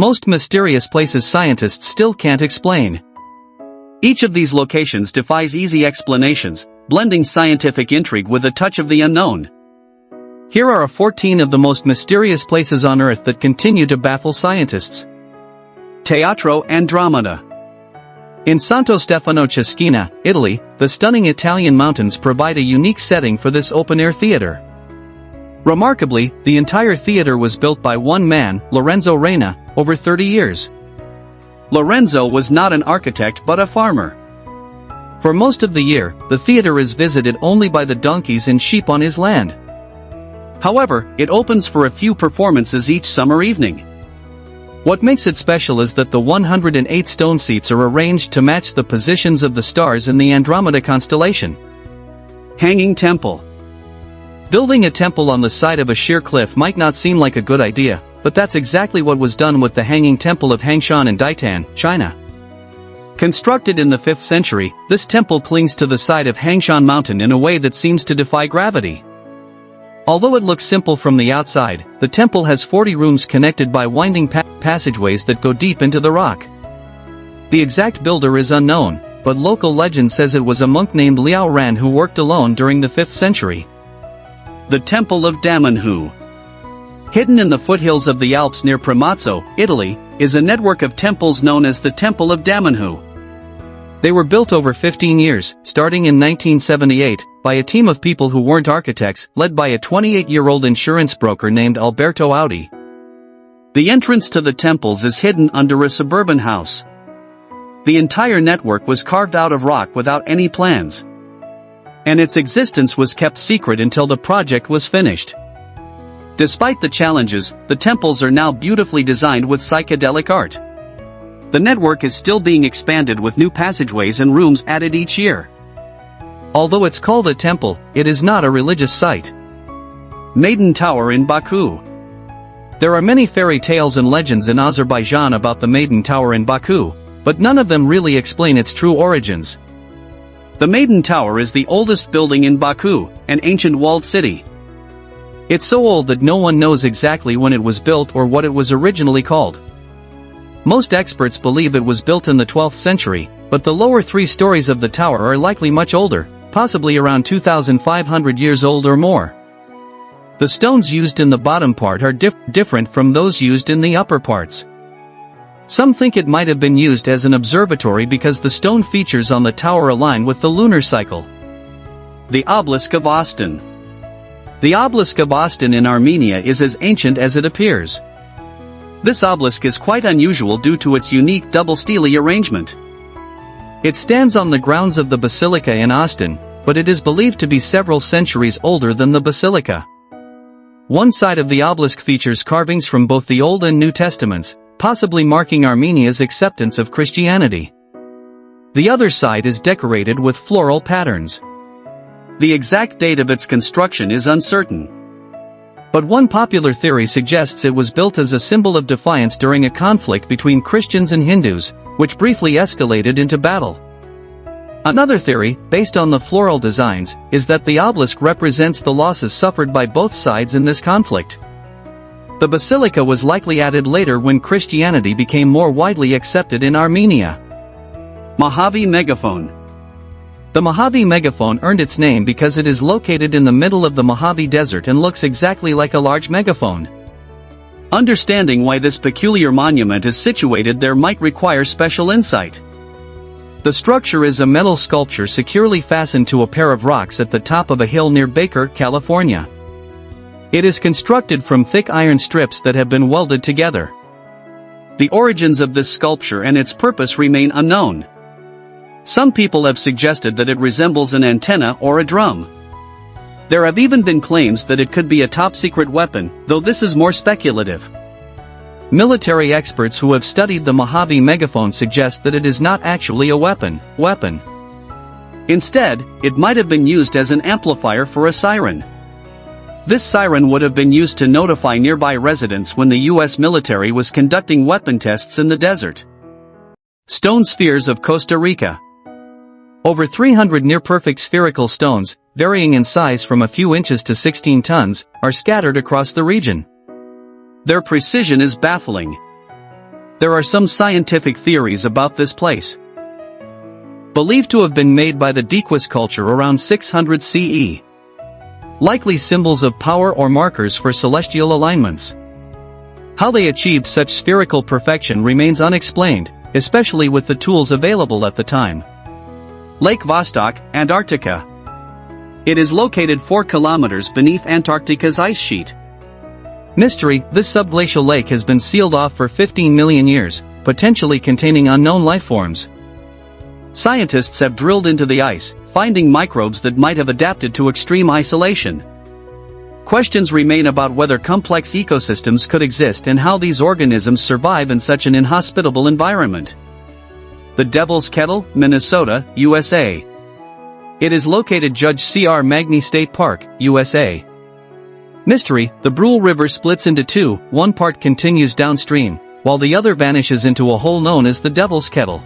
most mysterious places scientists still can't explain. Each of these locations defies easy explanations, blending scientific intrigue with a touch of the unknown. Here are 14 of the most mysterious places on Earth that continue to baffle scientists. Teatro Andromeda. In Santo Stefano Cesena, Italy, the stunning Italian mountains provide a unique setting for this open-air theater. Remarkably, the entire theater was built by one man, Lorenzo Reina, over 30 years. Lorenzo was not an architect but a farmer. For most of the year, the theater is visited only by the donkeys and sheep on his land. However, it opens for a few performances each summer evening. What makes it special is that the 108 stone seats are arranged to match the positions of the stars in the Andromeda constellation. Hanging Temple. Building a temple on the side of a sheer cliff might not seem like a good idea, but that's exactly what was done with the Hanging Temple of Hangshan in Daitan, China. Constructed in the 5th century, this temple clings to the side of Hangshan Mountain in a way that seems to defy gravity. Although it looks simple from the outside, the temple has 40 rooms connected by winding passageways that go deep into the rock. The exact builder is unknown, but local legend says it was a monk named Liao Ran who worked alone during the 5th century. The Temple of Damanhu. Hidden in the foothills of the Alps near Premazzo, Italy, is a network of temples known as the Temple of Damanhu. They were built over 15 years, starting in 1978, by a team of people who weren't architects, led by a 28-year-old insurance broker named Alberto Audi. The entrance to the temples is hidden under a suburban house. The entire network was carved out of rock without any plans. And its existence was kept secret until the project was finished. Despite the challenges, the temples are now beautifully designed with psychedelic art. The network is still being expanded with new passageways and rooms added each year. Although it's called a temple, it is not a religious site. Maiden Tower in Baku. There are many fairy tales and legends in Azerbaijan about the Maiden Tower in Baku, but none of them really explain its true origins. The Maiden Tower is the oldest building in Baku, an ancient walled city. It's so old that no one knows exactly when it was built or what it was originally called. Most experts believe it was built in the 12th century, but the lower 3 stories of the tower are likely much older, possibly around 2,500 years old or more. The stones used in the bottom part are different from those used in the upper parts. Some think it might have been used as an observatory because the stone features on the tower align with the lunar cycle. The Obelisk of Austin. The Obelisk of Austin in Armenia is as ancient as it appears. This obelisk is quite unusual due to its unique double stele arrangement. It stands on the grounds of the Basilica in Austin, but it is believed to be several centuries older than the basilica. One side of the obelisk features carvings from both the Old and New Testaments, possibly marking Armenia's acceptance of Christianity. The other side is decorated with floral patterns. The exact date of its construction is uncertain. But one popular theory suggests it was built as a symbol of defiance during a conflict between Christians and Hindus, which briefly escalated into battle. Another theory, based on the floral designs, is that the obelisk represents the losses suffered by both sides in this conflict. The basilica was likely added later when Christianity became more widely accepted in Armenia. Mojave Megaphone. The Mojave Megaphone earned its name because it is located in the middle of the Mojave Desert and looks exactly like a large megaphone. Understanding why this peculiar monument is situated there might require special insight. The structure is a metal sculpture securely fastened to a pair of rocks at the top of a hill near Baker, California. It is constructed from thick iron strips that have been welded together. The origins of this sculpture and its purpose remain unknown. Some people have suggested that it resembles an antenna or a drum. There have even been claims that it could be a top-secret weapon, though this is more speculative. Military experts who have studied the Mojave Megaphone suggest that it is not actually a weapon. Instead, it might have been used as an amplifier for a siren. This siren would have been used to notify nearby residents when the U.S. military was conducting weapon tests in the desert. Stone spheres of Costa Rica. Over 300 near-perfect spherical stones, varying in size from a few inches to 16 tons, are scattered across the region. Their precision is baffling. There are some scientific theories about this place. Believed to have been made by the defies culture around 600 CE. Likely symbols of power or markers for celestial alignments. How they achieved such spherical perfection remains unexplained, especially with the tools available at the time. Lake Vostok, Antarctica. It is located 4 kilometers beneath Antarctica's ice sheet. Mystery: this subglacial lake has been sealed off for 15 million years, potentially containing unknown lifeforms. Scientists have drilled into the ice, finding microbes that might have adapted to extreme isolation. Questions remain about whether complex ecosystems could exist and how these organisms survive in such an inhospitable environment. The Devil's Kettle, Minnesota, USA. It is located Judge C.R. Magny State Park, USA. Mystery: the Brule River splits into two, one part continues downstream, while the other vanishes into a hole known as the Devil's Kettle.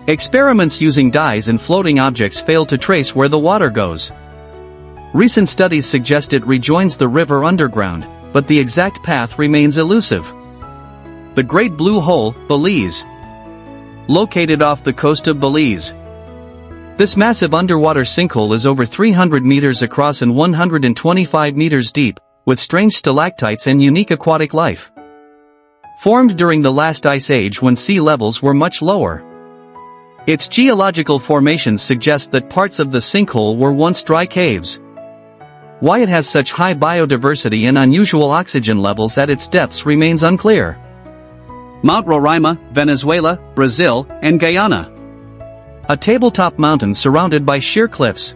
Experiments using dyes and floating objects fail to trace where the water goes. Recent studies suggest it rejoins the river underground, but the exact path remains elusive. The Great Blue Hole, Belize. Located off the coast of Belize. This massive underwater sinkhole is over 300 meters across and 125 meters deep, with strange stalactites and unique aquatic life. Formed during the last ice age when sea levels were much lower. Its geological formations suggest that parts of the sinkhole were once dry caves. Why it has such high biodiversity and unusual oxygen levels at its depths remains unclear. Mount Roraima, Venezuela, Brazil, and Guyana. A tabletop mountain surrounded by sheer cliffs.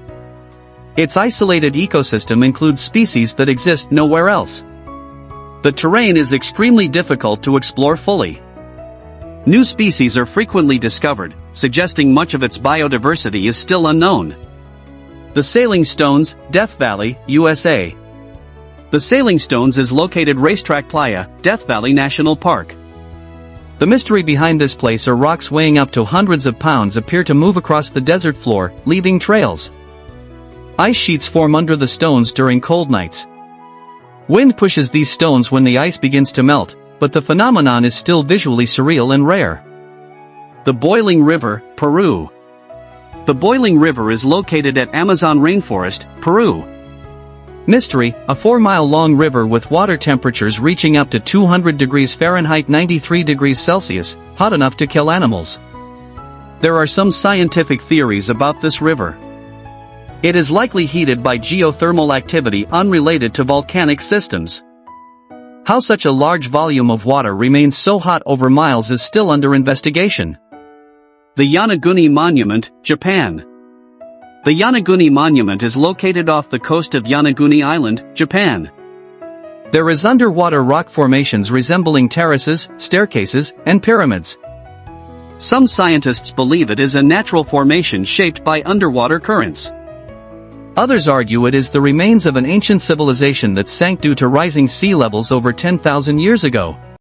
Its isolated ecosystem includes species that exist nowhere else. The terrain is extremely difficult to explore fully. New species are frequently discovered, suggesting much of its biodiversity is still unknown. The Sailing Stones, Death Valley, USA. The Sailing Stones is located Racetrack Playa, Death Valley National Park. The mystery behind this place are rocks weighing up to hundreds of pounds appear to move across the desert floor, leaving trails. Ice sheets form under the stones during cold nights. Wind pushes these stones when the ice begins to melt, but the phenomenon is still visually surreal and rare. The Boiling River, Peru. The Boiling River is located at Amazon rainforest, Peru. Mystery: a 4-mile-long river with water temperatures reaching up to 200 degrees Fahrenheit 93 degrees Celsius, hot enough to kill animals. There are some scientific theories about this river. It is likely heated by geothermal activity unrelated to volcanic systems. How such a large volume of water remains so hot over miles is still under investigation. The Yonaguni Monument, Japan. The Yonaguni Monument is located off the coast of Yonaguni Island, Japan. There is underwater rock formations resembling terraces, staircases, and pyramids. Some scientists believe it is a natural formation shaped by underwater currents. Others argue it is the remains of an ancient civilization that sank due to rising sea levels over 10,000 years ago.